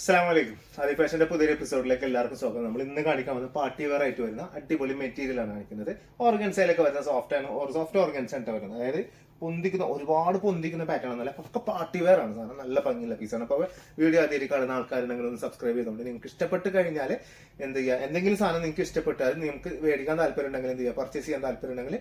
അസ്സലാമലൈക്കും. ആദി ഫാഷന്റെ പുതിയൊരു എപ്പിസോഡിലേക്ക് എല്ലാവർക്കും സ്വാഗതം. നമ്മൾ ഇന്ന് കാണിക്കാൻ വന്നത് പാർട്ടി വെയർ ആയിട്ട് വരുന്ന അടിപൊളി മെറ്റീരിയൽ ആണ് കാണിക്കുന്നത്. ഓർഗൻസയിലൊക്കെ വരുന്ന സോഫ്റ്റ് ഓർഗൻസ് ആണ് വരുന്നത്. അതായത് ഒരുപാട് പൊന്തിക്കുന്ന പാറ്റേൺ ഒന്നല്ല, ഒക്കെ പാർട്ടി വെയർ ആണ്. സാധനം നല്ല ഭംഗിയുള്ള പീസാണ്. അപ്പോൾ വീഡിയോ ആദ്യമായിട്ട് കാണുന്ന ആൾക്കാരുണ്ടെങ്കിൽ ഒന്ന് സബ്സ്ക്രൈബ് ചെയ്തുകൊണ്ട് നിങ്ങൾക്ക് ഇഷ്ടപ്പെട്ട് കഴിഞ്ഞാൽ എന്ത് ചെയ്യുക, എന്തെങ്കിലും സാധനം നിങ്ങൾക്ക് ഇഷ്ടപ്പെട്ടാൽ നിങ്ങൾക്ക് മേടിക്കാൻ താല്പര്യം ഉണ്ടെങ്കിൽ എന്ത് ചെയ്യുക, പർച്ചേസ് ചെയ്യാൻ താല്പര്യം ഉണ്ടെങ്കിൽ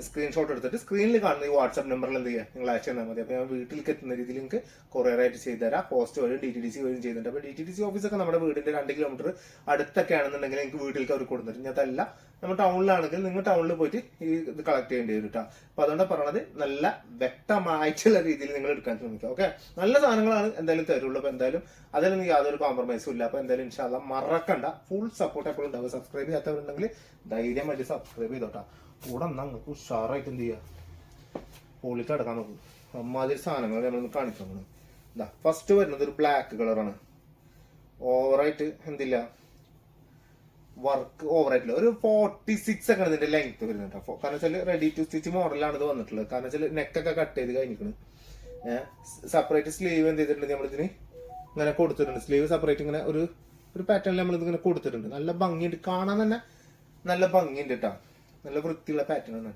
സ്ക്രീൻഷോട്ട് എടുത്തിട്ട് സ്ക്രീനിൽ കാണുന്ന ഈ വാട്സ്ആപ്പ് നമ്പറിൽ എന്ത് ചെയ്യുക, നിങ്ങൾ അയച്ചു തന്നാൽ മതി. അപ്പോൾ ഞാൻ വീട്ടിലേക്ക് എത്തുന്ന രീതിയിൽ നിങ്ങൾക്ക് കൊറിയറായിട്ട് ചെയ്തു തരാം. പോസ്റ്റ് വഴി DTDC വഴിയും ചെയ്യുന്നുണ്ട്. അപ്പോൾ DTDC ഓഫീസൊക്കെ നമ്മുടെ വീടിന്റെ 2 കിലോമീറ്റർ അടുത്തൊക്കെ ആണെന്നുണ്ടെങ്കിൽ നിങ്ങൾക്ക് വീട്ടിലേക്ക് അവർ കൊടുത്തിട്ട് അതല്ല നമ്മൾ ടൗണിലാണെങ്കിൽ നിങ്ങൾ ടൗണിൽ പോയിട്ട് ഈ ഇത് കളക്ട് ചെയ്യേണ്ടി വരും കേട്ടോ. അപ്പൊ അതുകൊണ്ട് പറയണത് നല്ല വ്യക്തമായിട്ടുള്ള രീതിയിൽ നിങ്ങൾ എടുക്കാൻ ശ്രമിക്കുക. ഓക്കെ, നല്ല സാധനങ്ങളാണ് എന്തായാലും തരുള്ളൂ. അപ്പൊ എന്തായാലും അതിലൊന്നും യാതൊരു കോംപ്രമൈസും ഇല്ല. അപ്പൊ എന്തായാലും ഇൻഷാല്ലാ മറക്കണ്ട, ഫുൾ സപ്പോർട്ട് എപ്പോഴും ഉണ്ടാവും. സബ്സ്ക്രൈബ് ചെയ്യാത്തവരുണ്ടെങ്കിൽ ധൈര്യമായിട്ട് സബ്സ്ക്രൈബ് ചെയ്തോട്ടാ. കൂടെ നിങ്ങൾക്ക് ഉഷാറായിട്ട് എന്ത് ചെയ്യുക, പൊളിക്ക് അടക്കാൻ നോക്കും. അമ്മാതിരി സാധനങ്ങൾ നമ്മളൊന്ന് കാണിക്കാൻ പോകുന്നത്. ഇതാ ഫസ്റ്റ് വരുന്നത് ഒരു ബ്ലാക്ക് കളറാണ്. ഓവറായിട്ട് എന്തില്ല, വർക്ക് ഓവറായിട്ടില്ല. ഒരു 46 ഒക്കെ ഇതിന്റെ ലെങ്ത് വരുന്നുണ്ട്. കാരണം വെച്ചാൽ റെഡി ടു സ്റ്റിച്ച് മോഡലാണ് ഇത് വന്നിട്ടുള്ളത്. കാരണം വെച്ചാൽ നെക്കൊക്കെ കട്ട് ചെയ്ത് കഴിഞ്ഞിരിക്കുന്നത്. സെപ്പറേറ്റ് സ്ലീവ് എന്ത് ചെയ്തിട്ടുണ്ട്, നമ്മളിതിന് ഇങ്ങനെ കൊടുത്തിട്ടുണ്ട്. സ്ലീവ് സെപ്പറേറ്റ് ഇങ്ങനെ ഒരു പാറ്റേണിൽ നമ്മൾ ഇതിങ്ങനെ കൊടുത്തിട്ടുണ്ട്. നല്ല ഭംഗിയുണ്ട്, കാണാൻ തന്നെ നല്ല ഭംഗിയുണ്ട് കേട്ടോ. നല്ല വൃത്തിയുള്ള പാറ്റേൺ ആണ്.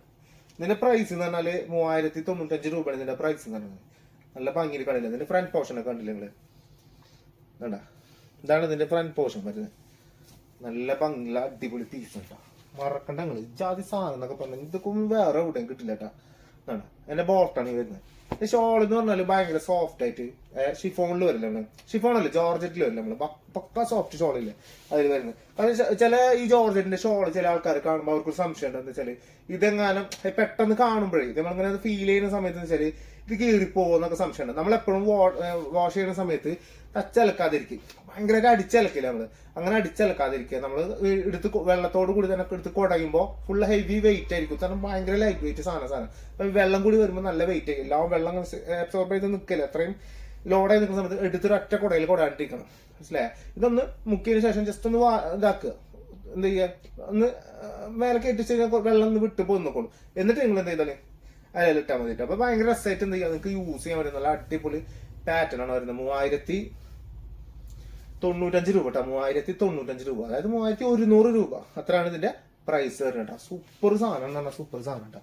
ഇതിന്റെ പ്രൈസ് എന്ന് പറഞ്ഞാല് 3095 രൂപയാണ് ഇതിന്റെ പ്രൈസ് എന്ന് പറയുന്നത്. നല്ല ഭംഗിയിൽ കാണില്ല. ഇതിന്റെ ഫ്രണ്ട് പോർഷൻ ഒക്കെ കണ്ടില്ല നിങ്ങള്, വേണ്ട. ഇതാണ് ഇതിന്റെ ഫ്രണ്ട് പോർഷൻ വരുന്നത്. നല്ല ഭംഗിയുള്ള അടിപൊളി പീസ് കേട്ടോ. മറക്കണ്ട നിങ്ങള്. ജാതി സാധനം എന്നൊക്കെ പറഞ്ഞാൽ ഇതൊക്കെ വേറെ എവിടെയും കിട്ടില്ല കേട്ടാ. ഇതാണ് എന്റെ ബോട്ടാണ് ഈ വരുന്നത്. ഷോൾ എന്ന് പറഞ്ഞാല് ഭയങ്കര സോഫ്റ്റ് ആയിട്ട് ഷിഫോണിൽ വരില്ല നമ്മള്. ഷിഫോണല്ലേ, ജോർജറ്റിൽ വരില്ല നമ്മള്. പക്ക സോഫ്റ്റ് ഷോളില്ലേ അതിൽ വരുന്നത്. കാരണം ചില ഈ ജോർജറ്റിന്റെ ഷോൾ ചില ആൾക്കാർ കാണുമ്പോൾ അവർക്കൊരു സംശയം ഉണ്ട്. എന്താ വെച്ചാല് ഇതെങ്ങാനും പെട്ടെന്ന് കാണുമ്പോഴേ നമ്മളിങ്ങനെ ഫീൽ ചെയ്യുന്ന സമയത്ത് വെച്ചാല് ഇത് കീറിപ്പോന്നൊക്കെ സംശയം ഉണ്ട്. നമ്മളെപ്പോഴും വാഷ് ചെയ്യുന്ന സമയത്ത് ടച്ചലക്കാതിരിക്കും. ഭയങ്കരമായിട്ട് അടിച്ചലക്കില്ല നമ്മള്. അങ്ങനെ അടിച്ചലക്കാതിരിക്കുക. നമ്മള് എടുത്ത് വെള്ളത്തോട് കൂടി തന്നെ എടുത്ത് കുടയുമ്പോൾ ഫുൾ ഹെവി വെയിറ്റ് ആയിരിക്കും. കാരണം ഭയങ്കര ലൈറ്റ് വെയിറ്റ് സാധനം. അപ്പൊ വെള്ളം കൂടി വരുമ്പോൾ നല്ല വെയിറ്റ് ആയിരിക്കും. എല്ലാം വെള്ളം അബ്സോർബ് ചെയ്ത് നിൽക്കില്ല. അത്രയും ലോഡായി നിൽക്കുന്ന സമയത്ത് എടുത്തൊരു ഒറ്റ കുടയിൽ കൊടാണ്ടിരിക്കണം. മനസ്സിലായ? ഇതൊന്ന് മുക്കിയതിനു ശേഷം ജസ്റ്റ് ഒന്ന് ഇതാക്കുക. എന്ത് ചെയ്യുക, ഒന്ന് മേലെ കെട്ടിച്ച് കഴിഞ്ഞാൽ വെള്ളം ഒന്ന് വിട്ട് പോന്നോളൂ. എന്നിട്ട് നിങ്ങൾ എന്ത് ചെയ്താലേ അതിലിട്ടാൽ മതി. അപ്പൊ ഭയങ്കര രസമായിട്ട് എന്ത് ചെയ്യുക, നിങ്ങൾക്ക് യൂസ് ചെയ്യാൻ പറ്റുന്ന നല്ല അടിപൊളി പാറ്റേൺ ആണ് വരുന്നത്. 3095 രൂപ കേട്ടോ. 3095 രൂപ, അതായത് 3100 രൂപ. അത്രയാണ് ഇതിന്റെ പ്രൈസ് വരുന്നത് കേട്ടോ. സൂപ്പർ സാധനം എന്ന് പറഞ്ഞാൽ സൂപ്പർ സാധനം കേട്ടോ.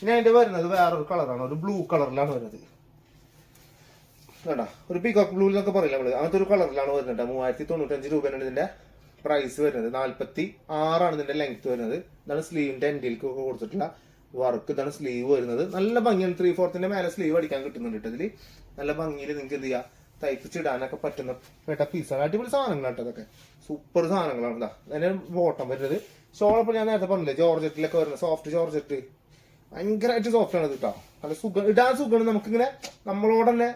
ഇനി അതിന്റെ വരുന്നത് വേറൊരു കളറാണ്. ഒരു ബ്ലൂ കളറിലാണ് വരുന്നത് കേട്ടോ. ഒരു പീകോക്ക് ബ്ലൂ എന്നൊക്കെ പറയില്ല നമ്മള്, അങ്ങനത്തെ ഒരു കളറിലാണ് വരുന്നത്. 3095 രൂപയാണ് ഇതിന്റെ പ്രൈസ് വരുന്നത്. 46 ഇതിന്റെ ലെങ്ത് വരുന്നത്. ഇതാണ് സ്ലീവിന്റെ എൻഡിലേക്ക് ഒക്കെ കൊടുത്തിട്ടുള്ള വർക്ക്. ഇതാണ് സ്ലീവ് വരുന്നത്. നല്ല ഭംഗിയാണ്. 3/4 മേലെ സ്ലീവ് അടിക്കാൻ കിട്ടുന്നുണ്ട് കേട്ടോ. ഇതില് നല്ല ഭംഗിയിൽ നിങ്ങൾക്ക് എന്ത് ചെയ്യാം, തയ്പ്പിച്ചിടാനൊക്കെ പറ്റുന്ന കേട്ട പീസാണ്. അടിപൊളി സാധനങ്ങളാട്ടോ ഇതൊക്കെ. സൂപ്പർ സാധനങ്ങളാണ്. ഇതാ അതിന്റെ ബോട്ടം വരുന്നത്. ഷോളപ്പോൾ ഞാൻ നേരത്തെ പറഞ്ഞില്ലേ, ജോർജറ്റിലൊക്കെ വരുന്നത് സോഫ്റ്റ് ജോർജറ്റ്. ഭയങ്കരമായിട്ട് സോഫ്റ്റ് ആണ് കേട്ടോ. നല്ല സുഖം, ഇടാൻ സുഖമാണ്. നമുക്കിങ്ങനെ നമ്മളോട് തന്നെ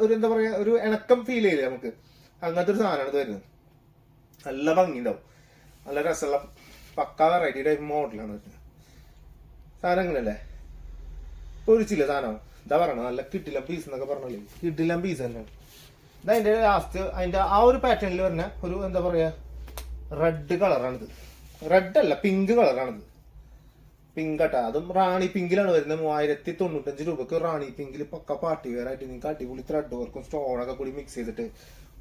ഒരു എന്താ പറയാ, ഒരു ഇണക്കം ഫീൽ ചെയ്യില്ലേ നമുക്ക്. അങ്ങനത്തെ ഒരു സാധനമാണ് ഇത് വരുന്നത്. നല്ല ഭംഗി ഉണ്ടാവും. നല്ല രസമുള്ള പക്കാ വെറൈറ്റി ടൈപ്പ് മോഡലാണ് വരുന്നത്. സാധനം എങ്ങനെയല്ലേ, പൊരിച്ചില്ല സാധനം. എന്താ പറയണത്, നല്ല കിട്ടില്ല പീസ് എന്നൊക്കെ പറഞ്ഞല്ലേ, കിട്ടില്ല പീസ് തന്നെയാണ്. ഇതാ അതിന്റെ ലാസ്റ്റ് അതിന്റെ ആ ഒരു പാറ്റേണിൽ വരുന്ന ഒരു എന്താ പറയാ റെഡ് കളറാണിത്. റെഡ് അല്ല, പിങ്ക് കളറാണിത്. പിങ്ക് കേട്ടാ. അതും റാണി പിങ്കിലാണ് വരുന്നത്. 3095 രൂപക്ക് റാണി പിങ്കിൽ പക്ക പാർട്ടി വെയർ ആയിട്ട് നിങ്ങൾക്ക് അടിപൊളി ത്രെഡ് വർക്കും സ്റ്റോണൊക്കെ കൂടി മിക്സ് ചെയ്തിട്ട്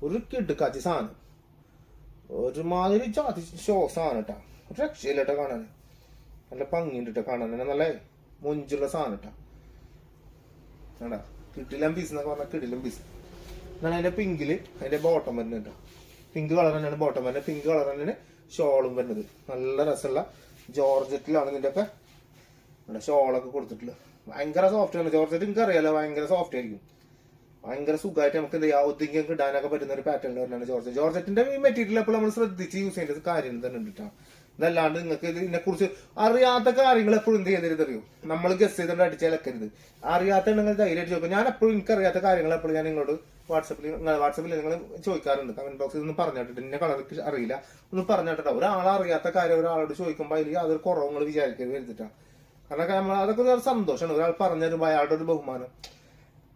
ഒരു കിടുക്കാച്ചി സാധനം. ഒരുമാതിരി ജാതി സാധനം കേട്ടാ. ഒരു രക്ഷയില്ല കേട്ടോ കാണാൻ. നല്ല ഭംഗിയുണ്ട് കേട്ടോ കാണാൻ. നല്ല മൊഞ്ചുള്ള സാധനം കേട്ടാ. വേണ്ട, കിടിലം പീസ് എന്നൊക്കെ പറഞ്ഞാൽ കിടിലം പീസ്. എന്നാണ് അതിന്റെ പിങ്കില് അതിന്റെ ബോട്ടം വരുന്നത് കേട്ടോ. പിങ്ക് കളർ തന്നെയാണ് ബോട്ടം വരുന്നത്. പിങ്ക് കളർ തന്നെയാണ് ഷോളും വരുന്നത്. നല്ല രസമുള്ള ജോർജറ്റിലാണ് ഇതിന്റെ ഒക്കെ ഷോളൊക്കെ കൊടുത്തിട്ടുള്ളത്. ഭയങ്കര സോഫ്റ്റ് ആണ് ജോർജറ്റ്. നിങ്ങൾക്ക് അറിയാലോ, ഭയങ്കര സോഫ്റ്റ് ആയിരിക്കും. ഭയങ്കര സുഖമായിട്ട് നമുക്ക് എന്ത് ചെയ്യാം, ഒതുങ്ങിയൊക്കെ ഇടാനൊക്കെ പറ്റുന്ന ഒരു പാറ്റേൺ വരുന്നതാണ് ജോർജറ്റ്. ജോർജറ്റിന്റെ ഈ മെറ്റീരിയൽ എപ്പോൾ നമ്മൾ ശ്രദ്ധിച്ച് യൂസ് ചെയ്യേണ്ട കാര്യം തന്നെ ഉണ്ട് കേട്ടോ. ഇതല്ലാണ്ട് നിങ്ങൾക്ക് ഇതിനെ കുറിച്ച് അറിയാത്ത കാര്യങ്ങൾ എപ്പോഴും എന്ത് ചെയ്തരുത് അറിയും, നമ്മൾ ഗസ് ചെയ്തുകൊണ്ട് അടിച്ചേലക്കരുത്. അറിയാത്ത നിങ്ങൾ ധൈര്യമായിട്ട് ചോദിക്കും. ഞാൻ എപ്പോഴും എനിക്ക് അറിയാത്ത കാര്യങ്ങൾ എപ്പോഴും ഞാൻ നിങ്ങളോട് വാട്സപ്പിൽ നിങ്ങൾ ചോദിക്കാറുണ്ട്. കമന്റ് ബോക്സിൽ ഒന്നും പറഞ്ഞിട്ടുണ്ട്, ഇന്ന കളർക്ക് അറിയില്ല ഒന്നും പറഞ്ഞിട്ടുണ്ടോ. ഒരാളെ അറിയാത്ത കാര്യം ഒരാളോട് ചോദിക്കുമ്പോൾ അതിൽ അതൊരു കുറവ് നിങ്ങൾ വിചാരിക്കരുത് വരുത്തിട്ടാണ്. കാരണം നമ്മൾ അതൊക്കെ ഒരു സന്തോഷമാണ്. ഒരാൾ പറഞ്ഞു തരുമ്പോൾ അയാളുടെ ഒരു ബഹുമാനം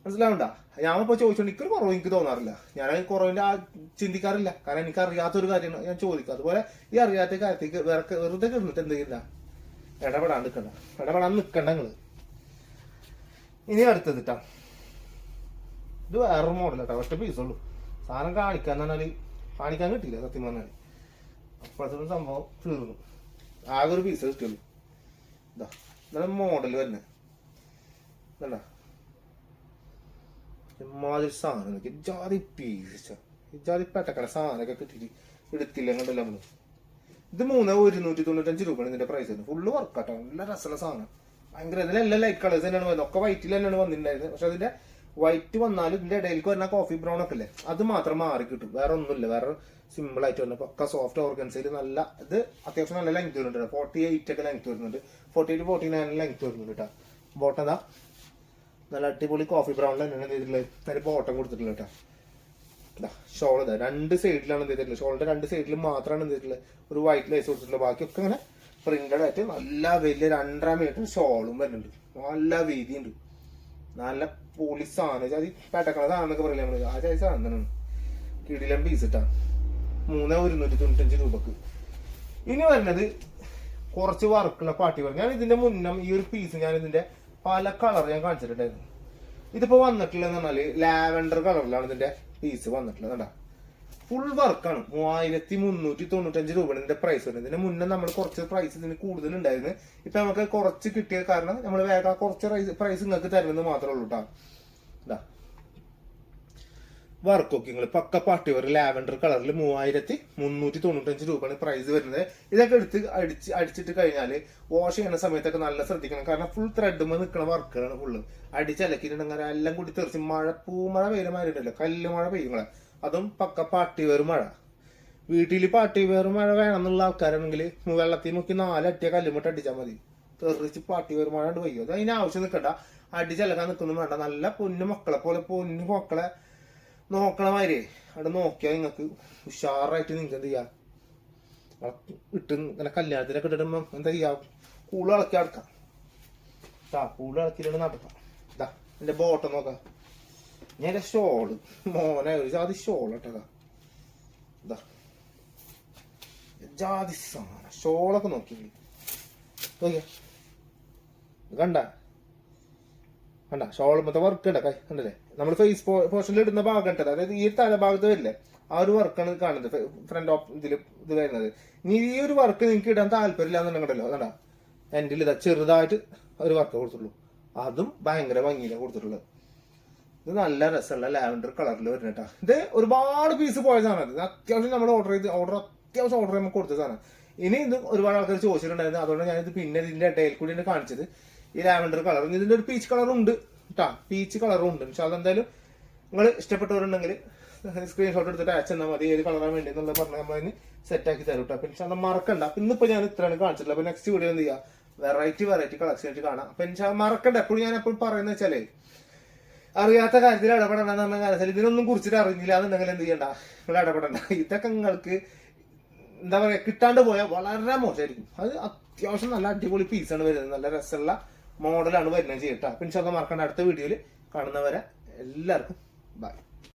മനസ്സിലാവണ്ട. ഞാനിപ്പോ ചോദിച്ചോണ്ട് എനിക്കൊരു കുറവ് എനിക്ക് തോന്നാറില്ല. ഞാൻ കുറവിന്റെ ചിന്തിക്കാറില്ല. കാരണം എനിക്ക് അറിയാത്തൊരു കാര്യമാണ് ഞാൻ ചോദിക്കുക. അതുപോലെ ഈ അറിയാത്ത കാര്യത്തേക്ക് വെറുതെ കിടന്നിട്ട് എന്ത് ചെയ്യില്ല, ഇടപെടാൻ നിൽക്കണ്ട നിങ്ങള്. ഇനി അടുത്തത് ട്ടാ, ഇത് വേറൊരു മോഡൽ കേട്ടോ. ഒറ്റ പീസുള്ളൂ. സാധനം കാണിക്കാൻ പറഞ്ഞാല് കാണിക്കാൻ കിട്ടില്ല സത്യം പറഞ്ഞാല്. അപ്പോഴത്തെ സംഭവം തീർന്നു. ആകെ ഒരു പീസ് കിട്ടുള്ളൂ. ഇതാണ് മോഡൽ വരുന്നത്. ഇതാ ഇമാതിരി സാധനം നോക്കി ജാതി പീസ് ജാതി പെട്ടക്കട സാധനമൊക്കെ കിട്ടിയിട്ട് എടുത്തില്ല കണ്ടല്ലോ നമ്മള്. ഇത് 195 രൂപയാണ് ഇതിന്റെ പ്രൈസ് വരുന്നത്. ഫുള്ള് വർക്കാട്ടോ, നല്ല രസമുള്ള സാധനം. ഭയങ്കര ഇതിലെല്ലാം ലൈറ്റ് കളേഴ്സ് തന്നെയാണ് വരുന്നത്. ഒക്കെ വൈറ്റിൽ തന്നെയാണ് വന്നിട്ടുണ്ടായിരുന്നത്. പക്ഷെ അതിന്റെ വൈറ്റ് വന്നാലും ഇതിന്റെ ഇടയിലേക്ക് വരുന്ന കോഫി ബ്രൗൺ ഒക്കെ അല്ലേ, അത് മാത്രം മാറി കിട്ടും. വേറെ ഒന്നുമില്ല. വേറെ സിമ്പിൾ ആയിട്ട് വരുന്നത് പക്ക സോഫ്റ്റ് ഓർഗൻസയിൽ നല്ല ഇത് അത്യാവശ്യം നല്ല ലെങ്ത് വരുന്നുണ്ട്. 48 ഒക്കെ ലെങ്ത് വരുന്നുണ്ട്. 48 49 ലെങ്ത് വരുന്നുണ്ട് കേട്ടോ. ബോട്ടം ദാ നല്ല അടിപൊളി കോഫി ബ്രൗണിൽ തന്നെയാണ് ചെയ്തിട്ടുള്ളത്. അതിന് ബോട്ടം കൊടുത്തിട്ടുള്ളത് കേട്ടോ. ഷോൾ ഇതാ രണ്ട് സൈഡിലാണ് എന്ത് ചെയ്തിട്ടുള്ളത്. ഷോളിന്റെ രണ്ട് സൈഡിലും മാത്രമാണ് എന്ത് ചെയ്തിട്ടുള്ളത് ഒരു വൈറ്റ് ലൈസ് കൊടുത്തിട്ടുള്ളത്. ബാക്കിയൊക്കെ ഇങ്ങനെ പ്രിന്റഡ് ആയിട്ട് നല്ല വലിയ 2.5 മീറ്റർ ഷോളും വരുന്നുണ്ട്. നല്ല വീതിയുണ്ട്. നല്ല പോളി സാധനം. അത് പെട്ടക്കണ സാധനം എന്നൊക്കെ പറയില്ല നമ്മള്. ആ ചായ സാധനം തന്നെയാണ്. കിടിലം പീസ് ഇട്ടാ 3,195 രൂപക്ക്. ഇനി വരുന്നത് കുറച്ച് വർക്കുള്ള പാർട്ടി വർക്ക്. ഞാൻ ഇതിന്റെ മുന്നം ഈ ഒരു പീസ് ഞാൻ ഇതിന്റെ പല കളർ ഞാൻ കാണിച്ചിട്ടുണ്ടായിരുന്നു. ഇതിപ്പോ വന്നിട്ടുള്ളതെന്ന് പറഞ്ഞാല് ലാവൻഡർ കളറിലാണ് ഇതിന്റെ പീസ് വന്നിട്ടുള്ളത്. കണ്ടാ ഫുൾ വർക്കാണ്. 3,395 രൂപയാണ് ഇതിന്റെ പ്രൈസ് വരുന്നത്. ഇതിന് മുന്നേ നമ്മൾ കുറച്ച് പ്രൈസ് ഇതിന് കൂടുതൽ ഉണ്ടായിരുന്നു. ഇപ്പൊ നമുക്ക് കുറച്ച് കിട്ടിയ കാരണം നമ്മൾ വേഗം കുറച്ച് പ്രൈസ് നിങ്ങൾക്ക് തരുന്നത് മാത്രമേ ഉള്ളൂ കേട്ടോ. ഇതാ വർക്കൊക്കെ നിങ്ങൾ പക്ക പാർട്ടി വർക്ക് ലാവൻഡർ കളറിൽ 3,395 രൂപയാണ് പ്രൈസ് വരുന്നത്. ഇതൊക്കെ എടുത്ത് അടിച്ചിട്ട് കഴിഞ്ഞാല് വാഷ് ചെയ്യുന്ന സമയത്തൊക്കെ നല്ല ശ്രദ്ധിക്കണം. കാരണം ഫുൾ ത്രെഡുമ്പോൾ നിൽക്കുന്ന വർക്കുകളാണ്. ഫുള്ള് അടിച്ചലക്കിയിട്ടുണ്ടെങ്കിൽ എല്ലാം കൂടി തെറിച്ച് പൂമഴ പെയ്യുമാരുണ്ടല്ലോ, കല്ലുമഴ പെയ്യുങ്ങളെ. അതും പക്ക പാർട്ടി വെയർ മഴ. വീട്ടിൽ പാർട്ടി വെയർ മഴ വേണമെന്നുള്ള ആൾക്കാരാണെങ്കിൽ വെള്ളത്തിൽ മുക്കി 4 അട്ടിയ കല്ലുമിട്ട് അടിച്ചാൽ മതി. തെറിച്ച് പാർട്ടി വെയർ മഴ കൊണ്ട് പെയ്യും. അത് അതിന് ആവശ്യം നിൽക്കണ്ട. അടിച്ചലക്കാൻ നിൽക്കൊന്നും വേണ്ട. നല്ല പൊന്നു മക്കളെ പോലെ പൊന്നു മക്കളെ നോക്കണ മാതിരി അവിടെ നോക്കിയാൽ നിങ്ങൾക്ക് ഉഷാറായിട്ട് നിങ്ങൾക്ക് എന്ത് ചെയ്യാം ഇട്ട് ഇങ്ങനെ കല്യാണത്തിനൊക്കെ ഇട്ടിടുമ്പോ എന്താ ചെയ്യാ കൂള് ഇളക്കി നടക്കാം. കൂള് ഇളക്കിയിട്ട് നടക്കാം. ഇതാ എന്റെ ബോട്ടം നോക്കാം. ഞാൻ എന്റെ ഷോള് മോനെ ഒരു ജാതി ഷോൾ ഇട്ടതാ. ഇതാ ജാതി സാധനം ഷോളൊക്കെ നോക്കി കണ്ട കണ്ട ഷോളുമ്പത്തെ വർക്ക് ഉണ്ട് കണ്ടല്ലേ. നമ്മൾ ഫേസ് പോർഷനിൽ ഇടുന്ന ഭാഗം ഇട്ടത്, അതായത് ഈ തലഭാഗത്ത് വരില്ലേ ആ ഒരു വർക്കാണ് കാണുന്നത് ഫ്രണ്ട് ഓഫ് ഇതിൽ ഇത് വരുന്നത്. ഇനി ഈ ഒരു വർക്ക് നിങ്ങൾക്ക് ഇടാൻ താല്പര്യമില്ല എന്നുണ്ടെങ്കിലോ കണ്ട എൻ്റെ ഇതാ ചെറുതായിട്ട് ഒരു വർക്ക് കൊടുത്തുള്ളൂ. അതും ഭയങ്കര ഭംഗിയിലാണ് കൊടുത്തിട്ടുള്ളത്. ഇത് നല്ല രസമുള്ള ലാവൻഡർ കളറിൽ വരുന്ന കേട്ടോ. ഇത് ഒരുപാട് പീസ് പോയ സാധനം. അത്യാവശ്യം നമ്മൾ അത്യാവശ്യം ഓർഡർ ചെയ്യുമ്പോൾ കൊടുത്ത സാധനം. ഇനി ഇത് ഒരുപാട് ആൾക്കാർ ചോദിച്ചിട്ടുണ്ടായിരുന്നു. അതുകൊണ്ട് ഞാനിത് പിന്നെ ഇതിന്റെ ഇടയിൽ കൂടി കാണിച്ചത് ഈ ലാവൻഡർ കളർ. ഇതിന്റെ ഒരു പീച്ച് കളറും ഉണ്ട് കേട്ടാ. പീച്ച് കളറും ഉണ്ട്. പക്ഷെ അതെന്തായാലും നിങ്ങൾ ഇഷ്ടപ്പെട്ടവരുണ്ടെങ്കിൽ സ്ക്രീൻഷോട്ട് എടുത്തിട്ട് അയച്ചെന്നാൽ മതി. ഏത് കളറാണ് വേണ്ടി എന്നുള്ളത് പറഞ്ഞാൽ നമ്മളതിന് സെറ്റ് ആക്കി തരും കേട്ടോ. പിന്നെ അത് മറക്കണ്ട. അപ്പൊ ഇന്നിപ്പോ ഞാൻ ഇത്രയാണ് കാണിച്ചിട്ടുള്ളത്. അപ്പൊ നെക്സ്റ്റ് വീഡിയോ എന്ത് ചെയ്യാം വെറൈറ്റി കളക്ഷൻ ആയിട്ട് കാണാം. അപ്പൊ എനിക്ക് മറക്കണ്ട. എപ്പോഴും ഞാൻ എപ്പോഴും പറയുന്ന വെച്ചാലേ അറിയാത്ത കാര്യത്തിൽ ഇടപെടണമെന്ന് പറഞ്ഞ കാര്യത്തിൽ ഇതിനൊന്നും കുറിച്ചിട്ട് അറിഞ്ഞില്ല എന്നുണ്ടെങ്കിൽ എന്ത് ചെയ്യണ്ട, നിങ്ങൾ ഇടപെടണ്ട. ഇതൊക്കെ നിങ്ങൾക്ക് എന്താ പറയാ കിട്ടാണ്ട് പോയാൽ വളരെ മോശമായിരിക്കും. അത് അത്യാവശ്യം നല്ല അടിപൊളി പീസാണ് വരുന്നത്. നല്ല രസമുള്ള മോഡലാണ് വരുന്നത് ചെയ്യട്ടോ. പിന്നെ മറക്കണ്ട. അടുത്ത വീഡിയോയിൽ കാണുന്നവരെ എല്ലാവർക്കും ബൈ.